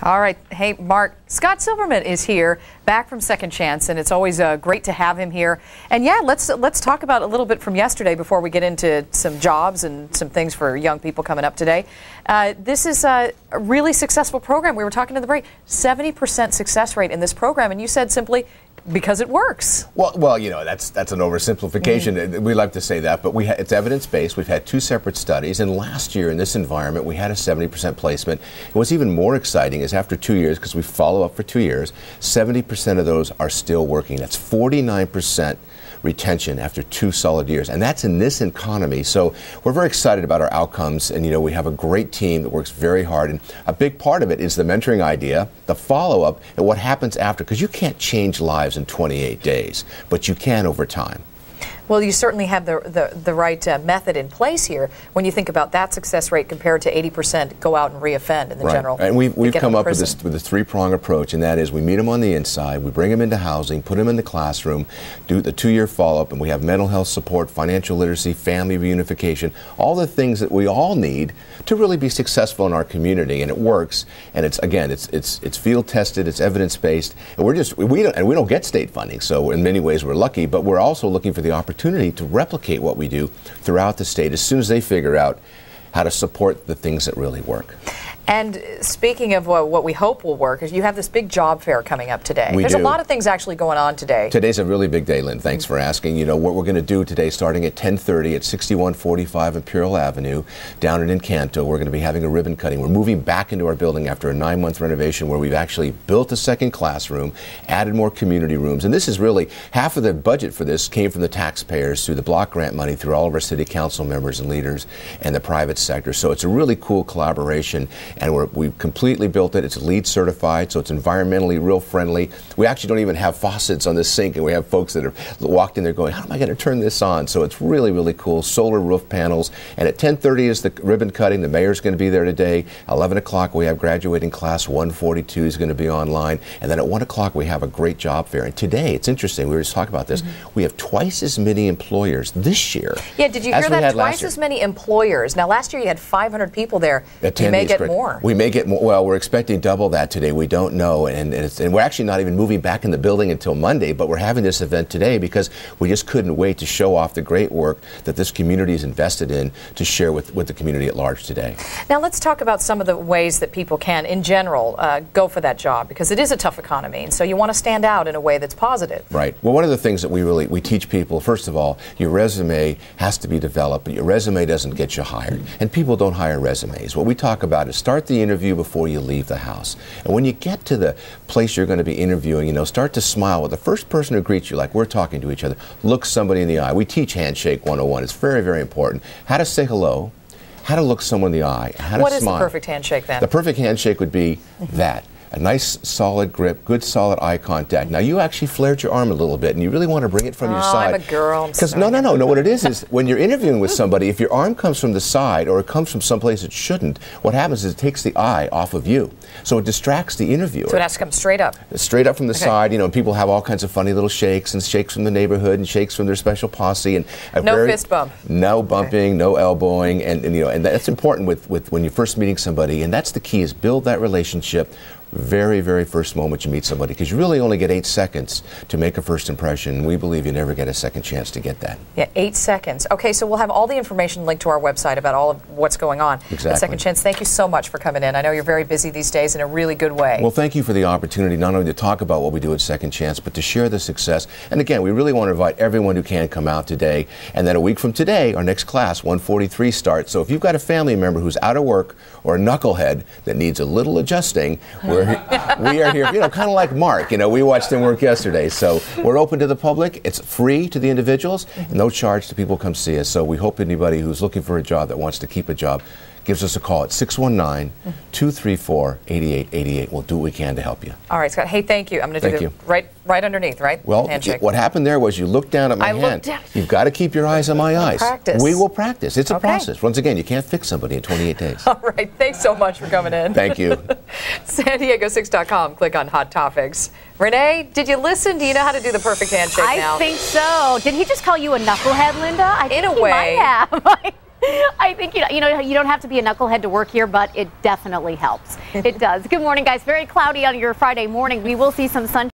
All right. Hey, Mark, Scott Silverman is here, back from Second Chance, and it's always great to have him here. And yeah, let's talk about a little bit from yesterday before we get into some jobs and some things for young people coming up today. This is a really successful program. We were talking to the break, 70% success rate in this program, and you said simply because it works. Well, you know, that's an oversimplification. We like to say that, but it's evidence-based. We've had two separate studies, and last year in this environment, we had a 70% placement. And what's even more exciting is after 2 years, because we follow up for 2 years, 70% of those are still working. That's 49% retention after 2 solid years, and that's in this economy. So we're very excited about our outcomes, and you know, we have a great team that works very hard, and a big part of it is the mentoring idea, the follow-up, and what happens after, because you can't change lives in 28 days, but you can over time. Well, you certainly have the right method in place here when you think about that success rate compared to 80% go out and reoffend in the general. And we've come up with a three-prong approach, and that is we meet them on the inside, we bring them into housing, put them in the classroom, do the 2-year follow-up, and we have mental health support, financial literacy, family reunification, all the things that we all need to really be successful in our community, and it works. And it's it's field tested, it's evidence based, and we don't get state funding, so in many ways we're lucky, but we're also looking for the opportunity to replicate what we do throughout the state as soon as they figure out how to support the things that really work. And speaking of what we hope will work, is you have this big job fair coming up today. There's a lot of things actually going on today. Today's a really big day, Lynn. Thanks for asking. You know, what we're going to do today, starting at 10:30 at 6145 Imperial Avenue, down in Encanto, we're going to be having a ribbon cutting. We're moving back into our building after a 9-month renovation where we've actually built a second classroom, added more community rooms, and this is really, half of the budget for this came from the taxpayers through the block grant money, through all of our city council members and leaders and the private sector. So it's a really cool collaboration. And we've completely built it. It's LEED certified, so it's environmentally real friendly. We actually don't even have faucets on the sink, and we have folks that have walked in there going, how am I going to turn this on? So it's really, really cool. Solar roof panels. And at 10:30 is the ribbon cutting. The mayor's going to be there today. 11 o'clock we have graduating class 142 is going to be online. And then at 1 o'clock we have a great job fair. And today, it's interesting, we were just talking about this, we have twice as many employers this year. Yeah, did you hear that? Twice as many employers. Now last year you had 500 people there. You may get more. We may get more. Well, we're expecting double that today. We don't know, and we're actually not even moving back in the building until Monday, but we're having this event today because we just couldn't wait to show off the great work that this community is invested in to share with the community at large today. Now let's talk about some of the ways that people can, in general, go for that job, because it is a tough economy, and so you want to stand out in a way that's positive. Right. Well, one of the things that we teach people, first of all, your resume has to be developed, but your resume doesn't get you hired, and people don't hire resumes. What we talk about is start the interview before you leave the house. And when you get to the place you're going to be interviewing, you know, start to smile with the first person who greets you, like we're talking to each other. Look somebody in the eye. We teach Handshake 101. It's very, very important. How to say hello, how to look someone in the eye, how to smile. What is the perfect handshake then? The perfect handshake would be that. A nice solid grip, good solid eye contact. Now you actually flared your arm a little bit and you really want to bring it from your side. I'm a girl. Because no, what it is when you're interviewing with somebody, if your arm comes from the side or it comes from someplace it shouldn't, what happens is it takes the eye off of you. So it distracts the interviewer. So it has to come straight up. Straight up from the side, you know, and people have all kinds of funny little shakes and shakes from the neighborhood and shakes from their special posse and no fist bump. No bumping, no elbowing, and you know, and that's important with when you're first meeting somebody, and that's the key, is build that relationship very, very first moment you meet somebody, because you really only get 8 seconds to make a first impression. We believe you never get a second chance to get that. Yeah, 8 seconds. Okay, so we'll have all the information linked to our website about all of what's going on at Second Chance. Thank you so much for coming in. I know you're very busy these days in a really good way. Well, thank you for the opportunity not only to talk about what we do at Second Chance, but to share the success. And again, we really want to invite everyone who can come out today. And then a week from today, our next class, 143, starts. So if you've got a family member who's out of work or a knucklehead that needs a little adjusting, we are here, you know, kind of like Mark. You know, we watched him work yesterday. So we're open to the public. It's free to the individuals, no charge to people come see us. So we hope anybody who's looking for a job that wants to keep a job gives us a call at 619-234-8888. We'll do what we can to help you. All right, Scott. Hey, thank you. I'm going to do it right underneath, right? Well, what happened there was you looked down at my hand. You've got to keep your eyes on my eyes. Practice. We will practice. It's a process. Once again, you can't fix somebody in 28 days. All right. Thanks so much for coming in. Thank you. SanDiego6.com. Click on Hot Topics. Renee, did you listen? Do you know how to do the perfect handshake now? I think so. Did he just call you a knucklehead, Linda? I think in a way. He might have. I think you don't have to be a knucklehead to work here, but it definitely helps. It does. Good morning, guys. Very cloudy on your Friday morning. We will see some sunshine.